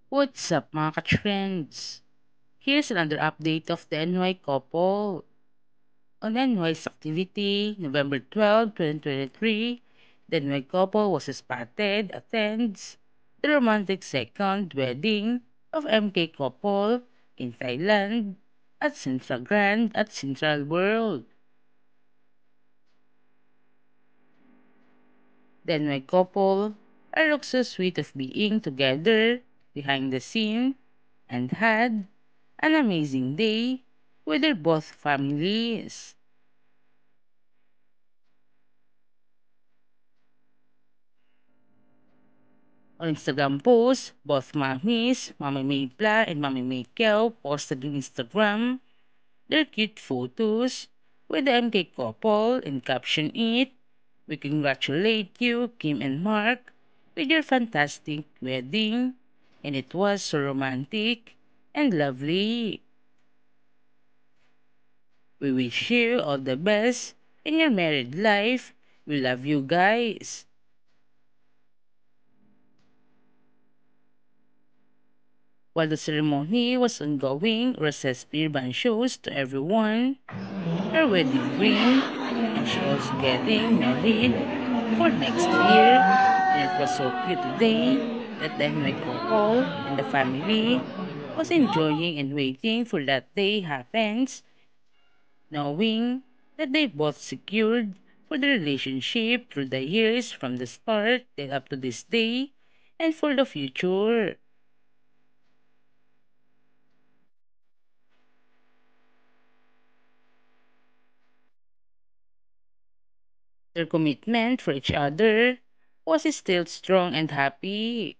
What's up mga ka-trends? Here's another update of the NY couple. On NY's activity, November 12, 2023, the NY couple was spotted attends the romantic second wedding of MK couple in Thailand at Central Grand at Central World. The NY couple are look so sweet of being together behind the scene and had an amazing day with their both families. On Instagram posts, both mommies, Mommy Maypla and Mommy Maykel posted on Instagram their cute photos with the MK couple and caption it, "We congratulate you, Kim and Mark, with your fantastic wedding, and it was so romantic and lovely. We wish you all the best in your married life. We love you guys." While the ceremony was ongoing, Rosette Birban shows to everyone her wedding ring, and she also getting married for next year. And it was so cute today that the NY couple and the family was enjoying and waiting for that day happens, knowing that they both secured for the relationship through the years from the start and up to this day and for the future. Their commitment for each other was still strong and happy.